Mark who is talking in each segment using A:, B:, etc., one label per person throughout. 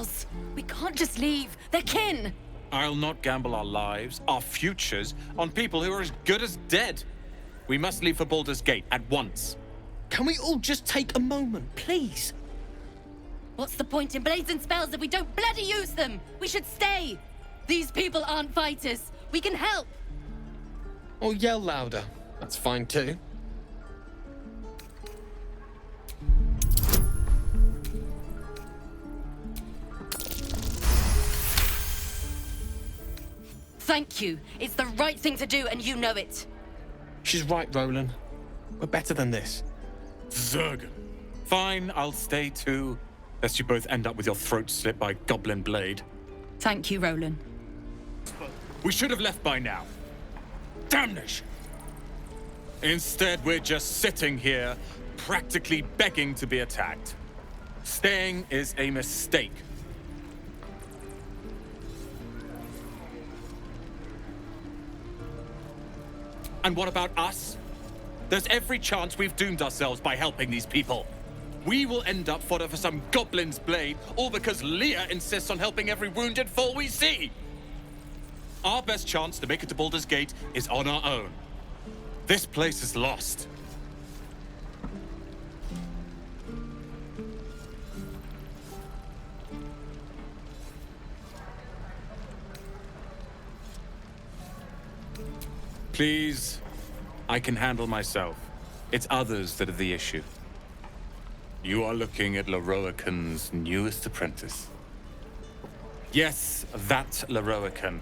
A: spells. We can't just leave. They're kin.
B: I'll not gamble our lives, our futures, on people who are as good as dead. We must leave for Baldur's Gate at once.
C: Can we all just take a moment, please?
A: What's the point in blazing spells if we don't bloody use them? We should stay. These people aren't fighters. We can help.
C: Or yell louder. That's fine too.
A: Thank you. It's the right thing to do, and you know it.
C: She's right, Rolan. We're better than this.
B: Zerg. Fine, I'll stay too. Lest you both end up with your throats slit by goblin blade.
A: Thank you, Rolan.
B: We should have left by now. Damnation! Instead, we're just sitting here, practically begging to be attacked. Staying is a mistake. And what about us? There's every chance we've doomed ourselves by helping these people. We will end up fodder for some goblin's blade, all because Leah insists on helping every wounded foe we see. Our best chance to make it to Baldur's Gate is on our own. This place is lost. Please, I can handle myself. It's others that are the issue. You are looking at Lorroakan's newest apprentice. Yes, that Lorroakan.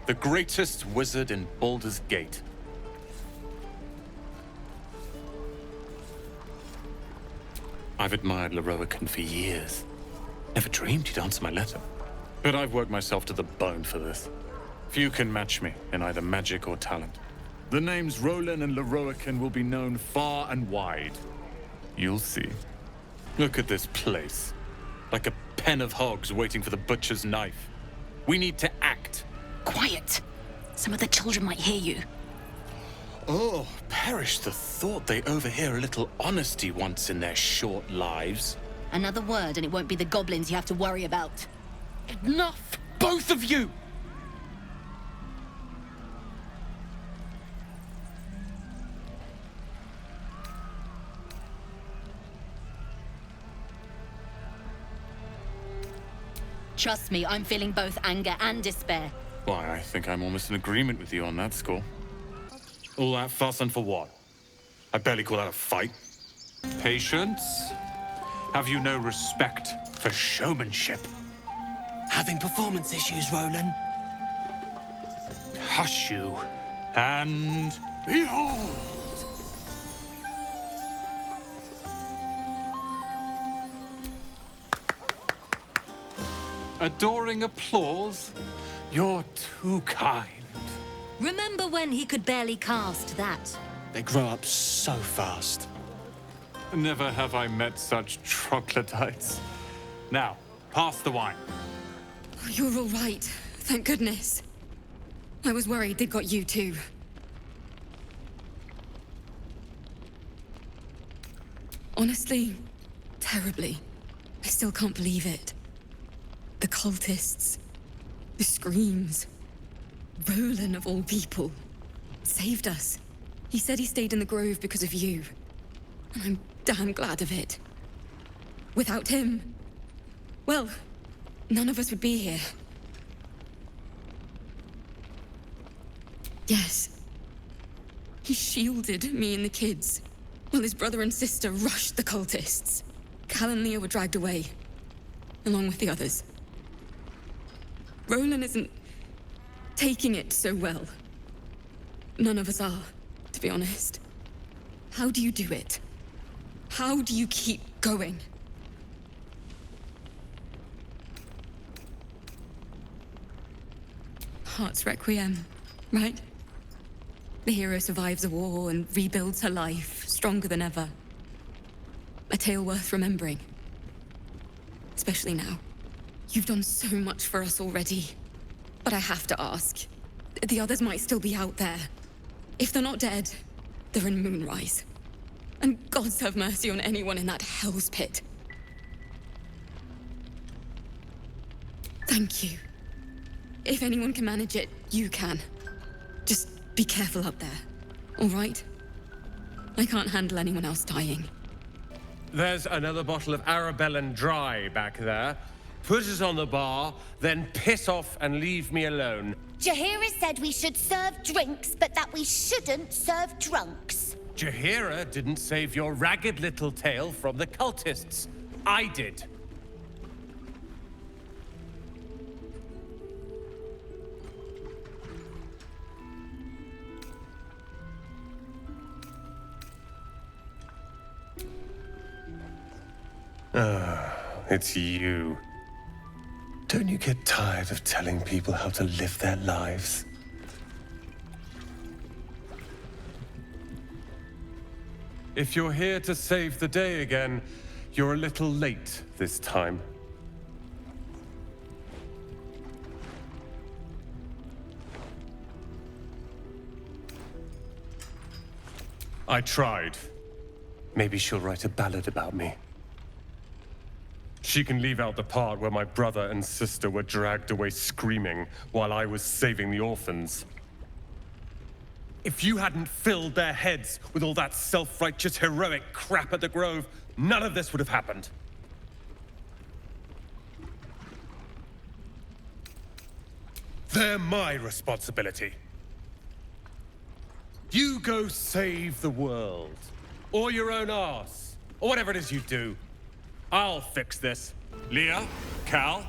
B: The greatest wizard in Baldur's Gate. I've admired Lorroakan for years. Never dreamed he'd answer my letter. But I've worked myself to the bone for this. Few can match me in either magic or talent. The names Rolan and Lorroakan will be known far and wide. You'll see. Look at this place. Like a pen of hogs waiting for the butcher's knife. We need to act.
A: Quiet. Some of the children might hear you.
B: Oh, perish the thought they overhear a little honesty once in their short lives.
A: Another word and it won't be the goblins you have to worry about.
B: Enough! Both of you!
A: Trust me, I'm feeling both anger and despair.
B: Why, I think I'm almost in agreement with you on that score. All that fuss and for what? I barely call that a fight. Patience? Have you no respect for showmanship?
D: Having performance issues, Rolan.
B: Hush you, and behold! Adoring applause? You're too kind.
A: Remember when he could barely cast that?
D: They grow up so fast.
B: Never have I met such troglodytes. Now, pass the wine.
E: Oh, you're all right. Thank goodness. I was worried they'd got you too. Honestly, terribly. I still can't believe it. The cultists. The screams. Rolan, of all people, saved us. He said he stayed in the grove because of you. And I'm damn glad of it. Without him, well, none of us would be here. Yes. He shielded me and the kids, while his brother and sister rushed the cultists. Cal and Leah were dragged away, along with the others. Rolan isn't taking it so well. None of us are, to be honest. How do you do it? How do you keep going? Heart's Requiem, right? The hero survives a war and rebuilds her life, stronger than ever. A tale worth remembering. Especially now. You've done so much for us already. But I have to ask. The others might still be out there. If they're not dead, they're in Moonrise. And gods have mercy on anyone in that hell's pit. Thank you. If anyone can manage it, you can. Just be careful up there, all right? I can't handle anyone else dying.
F: There's another bottle of Arabellan Dry back there. Put it on the bar, then piss off and leave me alone.
G: Jaheira said we should serve drinks, but that we shouldn't serve drunks.
F: Jaheira didn't save your ragged little tail from the cultists. I did.
H: It's you. Don't you get tired of telling people how to live their lives?
F: If you're here to save the day again, you're a little late this time. I tried.
H: Maybe she'll write a ballad about me.
F: She can leave out the part where my brother and sister were dragged away screaming while I was saving the orphans. If you hadn't filled their heads with all that self-righteous heroic crap at the Grove, none of this would have happened. They're my responsibility. You go save the world, or your own arse, or whatever it is you do. I'll fix this.
B: Leah, Cal,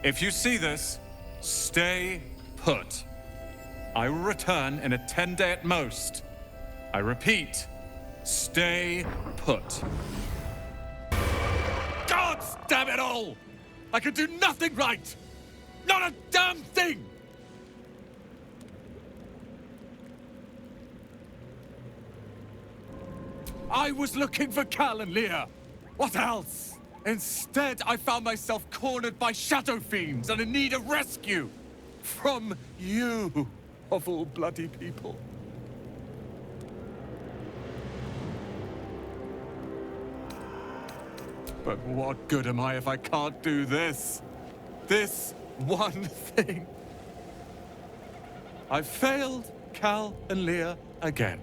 B: if you see this, stay put. I will return in a 10-day at most. I repeat, stay put. God damn it all! I could do nothing right! Not a damn thing! I was looking for Cal and Leah. What else? Instead, I found myself cornered by shadow fiends and in need of rescue. From you, of all bloody people. But what good am I if I can't do this? This one thing. I've failed Cal and Leah again.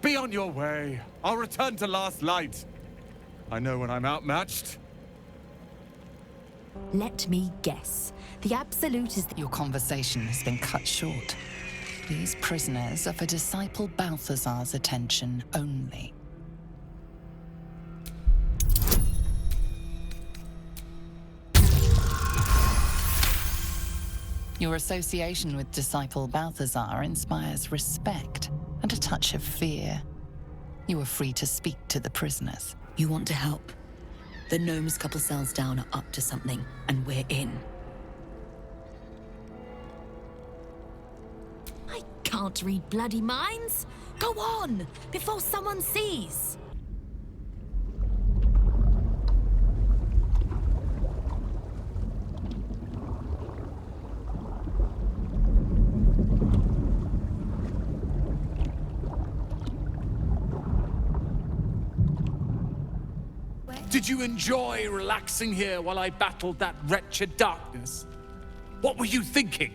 B: Be on your way. I'll return to Last Light. I know when I'm outmatched.
I: Let me guess. The absolute is that
J: your conversation has been cut short. These prisoners are for Disciple Balthazar's attention only. Your association with Disciple Balthazar inspires respect and a touch of fear. You are free to speak to the prisoners.
I: you want to help. The gnomes couple cells down are up to something, and we're in. I can't read bloody minds. Go on, before someone sees.
B: Did you enjoy relaxing here while I battled that wretched darkness? What were you thinking?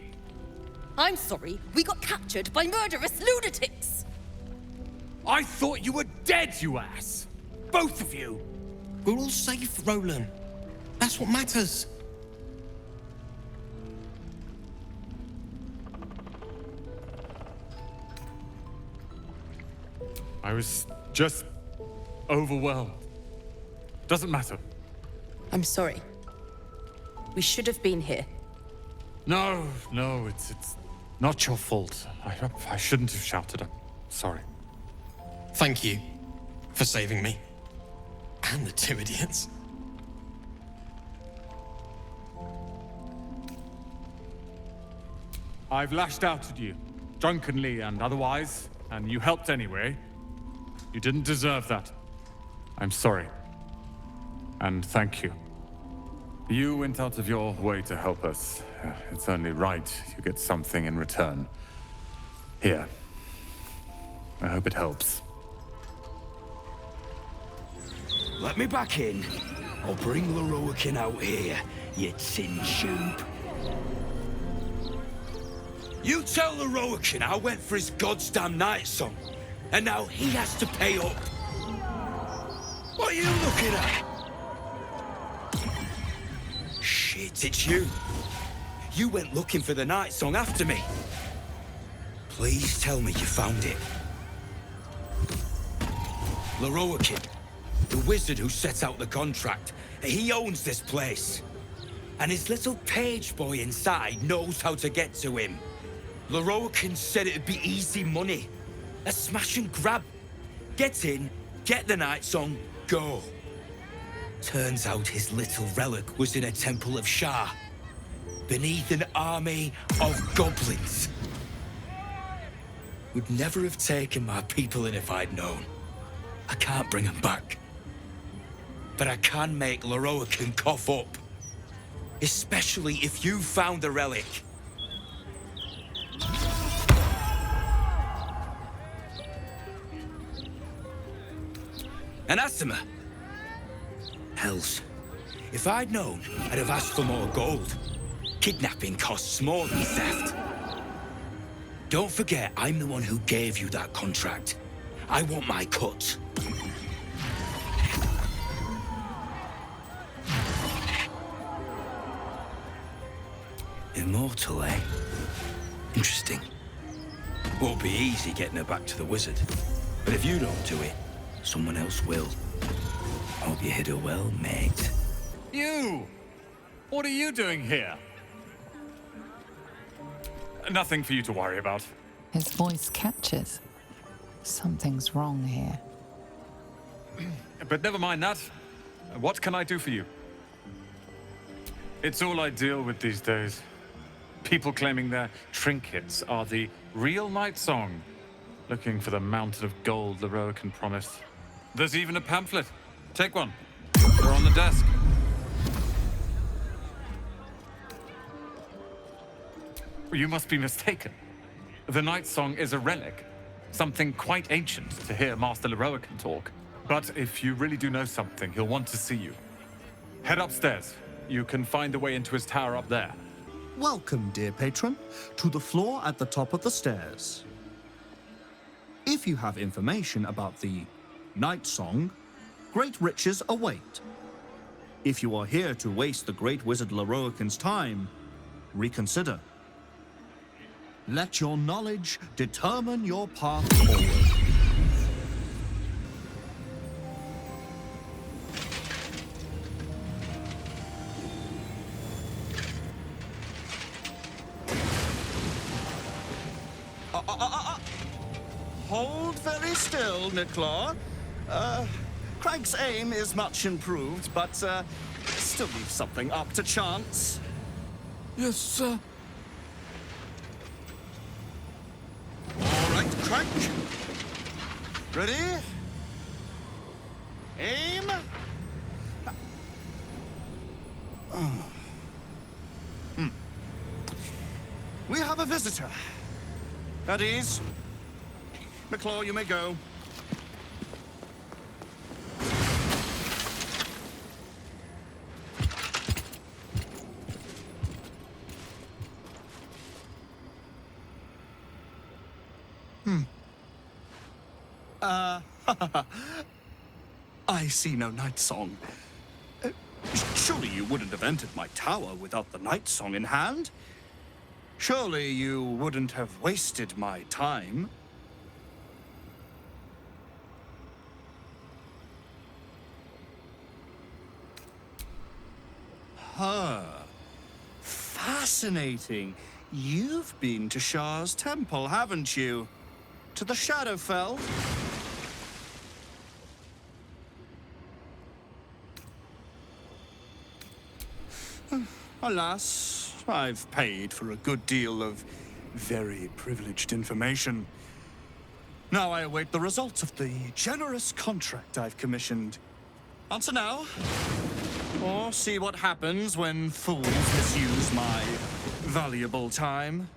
A: I'm sorry, we got captured by murderous lunatics!
B: I thought you were dead, you ass! Both of you!
D: We're all safe, Rolan. That's what matters.
B: I was just overwhelmed. Doesn't matter.
K: I'm sorry. We should have been here.
B: No, it's not your fault. I shouldn't have shouted. I'm sorry.
D: Thank you for saving me. And the two idiots.
B: I've lashed out at you, drunkenly and otherwise, and you helped anyway. You didn't deserve that. I'm sorry. And thank you. You went out of your way to help us. It's only right you get something in return. Here. I hope it helps.
L: Let me back in. I'll bring Lorroakan out here, you tin tube. You tell Lorroakan I went for his goddamn night song, and now he has to pay up. What are you looking at? Shit, it's you. You went looking for the night song after me. Please tell me you found it. Lorroakan, the wizard who set out the contract, he owns this place. And his little page boy inside knows how to get to him. Lorroakan said it'd be easy money. A smash and grab. Get in, get the night song, go. Turns out his little relic was in a temple of Shah, beneath an army of goblins. Would never have taken my people in if I'd known. I can't bring them back. But I can make Lorroakan cough up. Especially if you found the relic. Anathema. Hells. If I'd known, I'd have asked for more gold. Kidnapping costs more than theft. Don't forget, I'm the one who gave you that contract. I want my cut. Immortal, eh? Interesting. Won't be easy getting her back to the wizard. But if you don't do it, someone else will. Hope you hid her well, mate.
B: You! What are you doing here? Nothing for you to worry about.
J: His voice catches. Something's wrong here.
B: But never mind that. What can I do for you? It's all I deal with these days. People claiming their trinkets are the real night song. Looking for the mountain of gold Lorroakan promised. There's even a pamphlet. Take one. They're on the desk. You must be mistaken. The night song is a relic. Something quite ancient to hear Master Lorroakan talk. But if you really do know something, he'll want to see you. Head upstairs. You can find the way into his tower up there.
M: Welcome, dear patron, to the floor at the top of the stairs. If you have information about the night song, great riches await. If you are here to waste the great wizard Lorroakan's time, reconsider. Let your knowledge determine your path forward. Hold very still, Nicklaw. Craig's aim is much improved, but still leaves something up to chance.
N: Yes, sir.
M: All right, Craig. Ready? Aim. We have a visitor. At ease. McClaw, you may go. I see no night song. Surely you wouldn't have entered my tower without the night song in hand? Surely you wouldn't have wasted my time? Fascinating. You've been to Shah's temple, haven't you? To the Shadowfell? Alas, I've paid for a good deal of very privileged information. Now I await the results of the generous contract I've commissioned. Answer now, or see what happens when fools misuse my valuable time.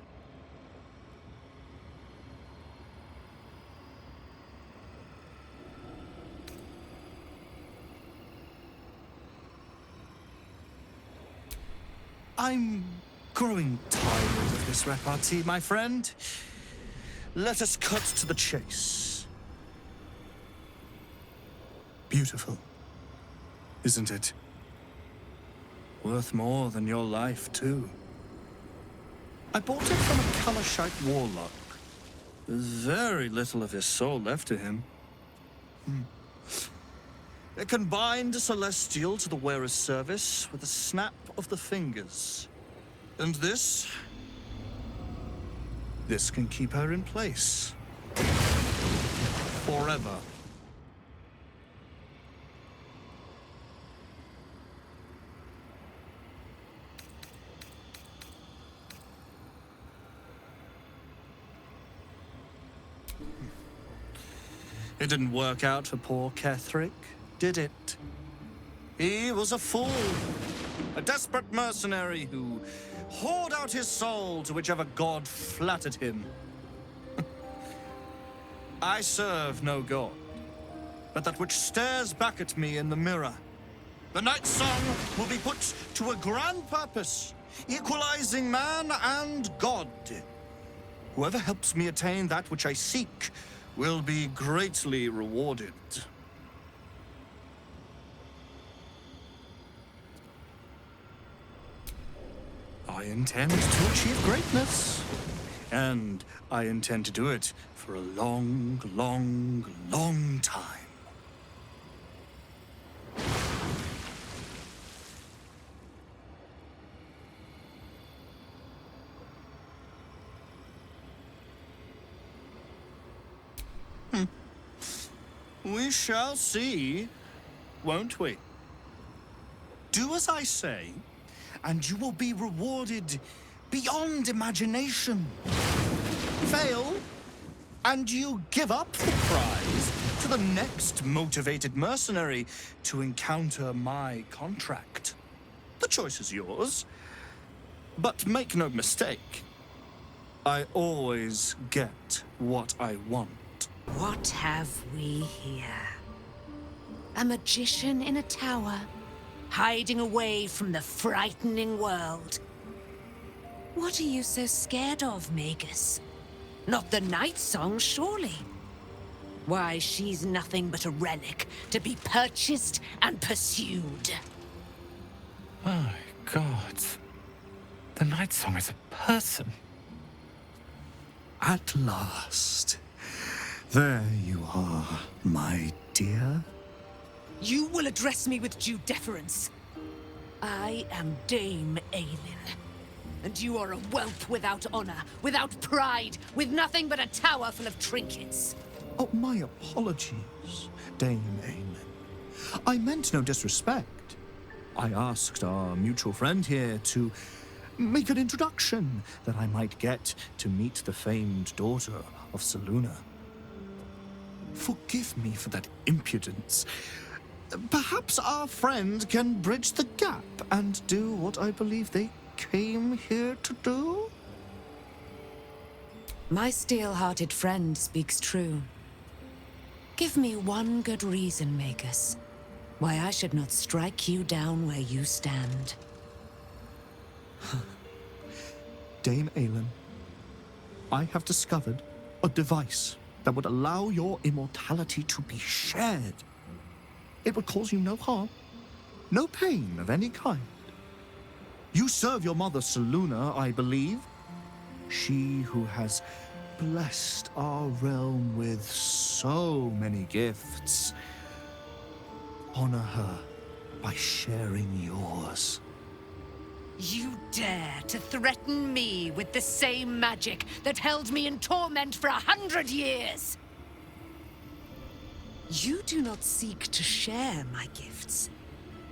M: I'm growing tired of this repartee, my friend. Let us cut to the chase. Beautiful, isn't it? Worth more than your life, too. I bought it from a Kalashite warlock. There's very little of his soul left to him. It can bind a celestial to the wearer's service with a snap of the fingers. And this can keep her in place. Forever. It didn't work out for poor Ketherick, did it? He was a fool. A desperate mercenary who poured out his soul to whichever god flattered him. I serve no god, but that which stares back at me in the mirror. The Night Song will be put to a grand purpose, equalizing man and god. Whoever helps me attain that which I seek will be greatly rewarded. I intend to achieve greatness. And I intend to do it for a long, long, long time. We shall see, won't we? Do as I say, and you will be rewarded beyond imagination. Fail, and you give up the prize to the next motivated mercenary to encounter my contract. The choice is yours, but make no mistake, I always get what I want.
I: What have we here? A magician in a tower, hiding away from the frightening world. What are you so scared of, Magus? Not the Night Song, surely? Why, she's nothing but a relic to be purchased and pursued.
B: My God. The Night Song is a person.
M: At last. There you are, my dear.
I: You will address me with due deference. I am Dame Aelin, and you are a whelp without honor, without pride, with nothing but a tower full of trinkets.
M: Oh, my apologies, Dame Aelin. I meant no disrespect. I asked our mutual friend here to make an introduction that I might get to meet the famed daughter of Selûne. Forgive me for that impudence. Perhaps our friend can bridge the gap and do what I believe they came here to do?
I: My steel-hearted friend speaks true. Give me one good reason, Magus, why I should not strike you down where you stand.
M: Dame Aelin, I have discovered a device that would allow your immortality to be shared. It would cause you no harm, no pain of any kind. You serve your mother Selûne, I believe. She who has blessed our realm with so many gifts. Honor her by sharing yours.
I: You dare to threaten me with the same magic that held me in torment for 100 years? You do not seek to share my gifts.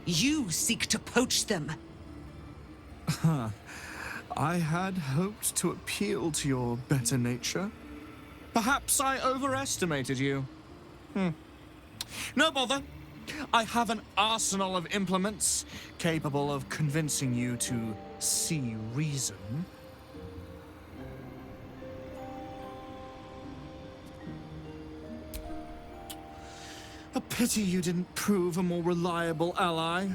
I: You seek to poach them.
M: I had hoped to appeal to your better nature. Perhaps I overestimated you. No bother. I have an arsenal of implements capable of convincing you to see reason. A pity you didn't prove a more reliable ally.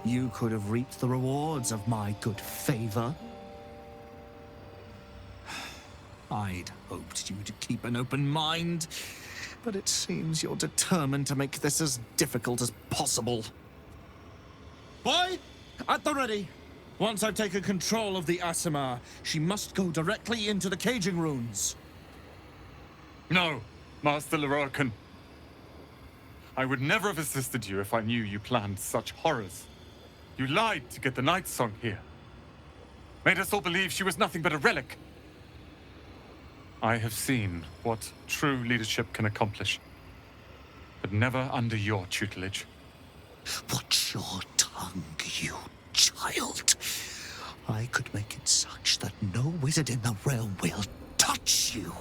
M: you could have reaped the rewards of my good favor. I'd hoped you'd keep an open mind, but it seems you're determined to make this as difficult as possible. Boy, at the ready. Once I've taken control of the Aasimar, she must go directly into the caging runes.
B: No, Master Lorroakan. I would never have assisted you if I knew you planned such horrors. You lied to get the Night Song here. Made us all believe she was nothing but a relic. I have seen what true leadership can accomplish, but never under your tutelage.
M: Watch your tongue, you child. I could make it such that no wizard in the realm will touch you.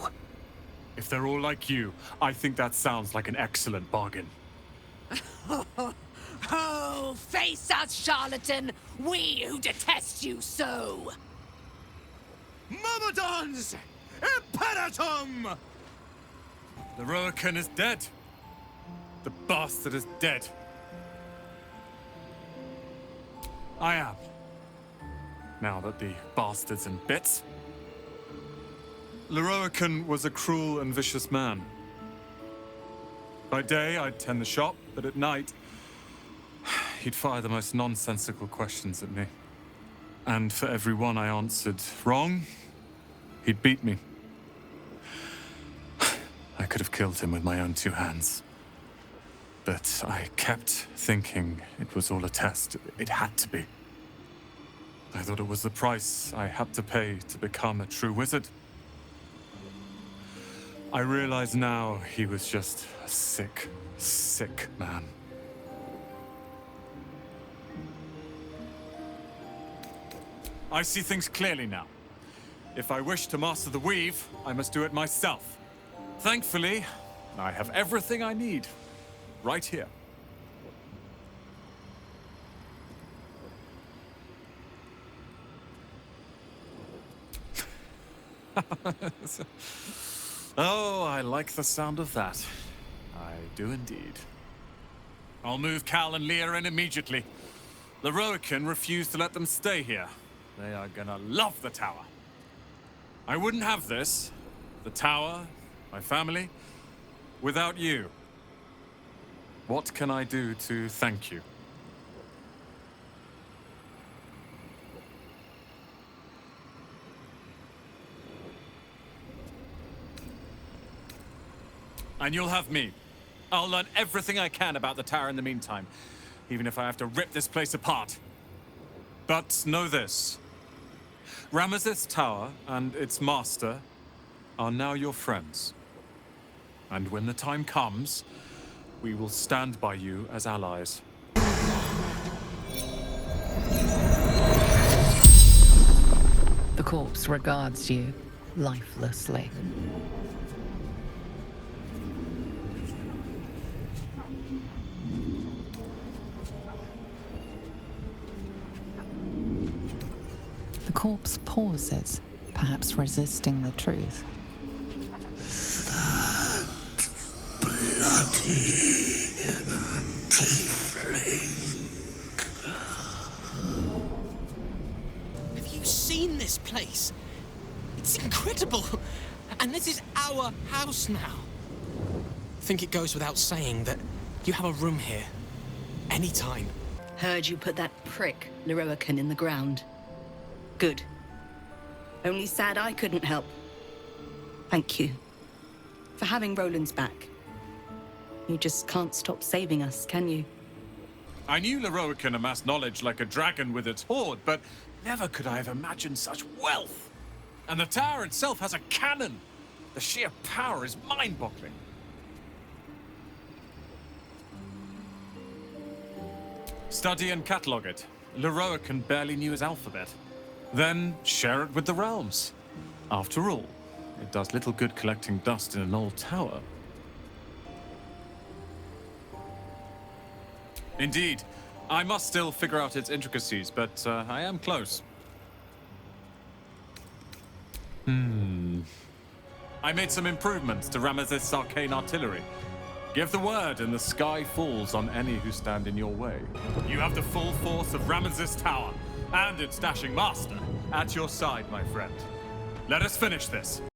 B: If they're all like you, I think that sounds like an excellent bargain.
I: Oh, face us, charlatan! We who detest you so!
M: Myrmidons! Imperatum!
B: Lorroakan is dead. The bastard is dead. I am. Now that the bastard's in bits. Lorroakan was a cruel and vicious man. By day, I'd tend the shop, but at night, he'd fire the most nonsensical questions at me. And for every one I answered wrong, he'd beat me. I could have killed him with my own 2 hands. But I kept thinking it was all a test. It had to be. I thought it was the price I had to pay to become a true wizard. I realize now he was just a sick, sick man. I see things clearly now. If I wish to master the weave, I must do it myself. Thankfully, I have everything I need, right here. Oh, I like the sound of that. I do indeed. I'll move Cal and Leah in immediately. Lorroakan refused to let them stay here. They are gonna love the tower. I wouldn't have this, the tower, my family, without you. What can I do to thank you? And you'll have me. I'll learn everything I can about the tower in the meantime, even if I have to rip this place apart. But know this. Ramesses Tower and its master are now your friends. And when the time comes, we will stand by you as allies.
J: The corpse regards you lifelessly. The corpse pauses, perhaps resisting the truth.
N: Bloody tiefling.
D: Have you seen this place? It's incredible. And this is our house now. I think it goes without saying that you have a room here. Anytime.
K: Heard you put that prick, Lorroakan, in the ground. Good. Only sad I couldn't help. Thank you. For having Roland's back. You just can't stop saving us, can you?
B: I knew Lorroakan amassed knowledge like a dragon with its hoard, but never could I have imagined such wealth. And the tower itself has a cannon. The sheer power is mind-boggling. Study and catalogue it. Lorroakan barely knew his alphabet. Then share it with the realms. After all, it does little good collecting dust in an old tower. Indeed. I must still figure out its intricacies, but I am close. I made some improvements to Ramesses' arcane artillery. Give the word, and the sky falls on any who stand in your way. You have the full force of Ramesses Tower and its dashing master at your side, my friend. Let us finish this.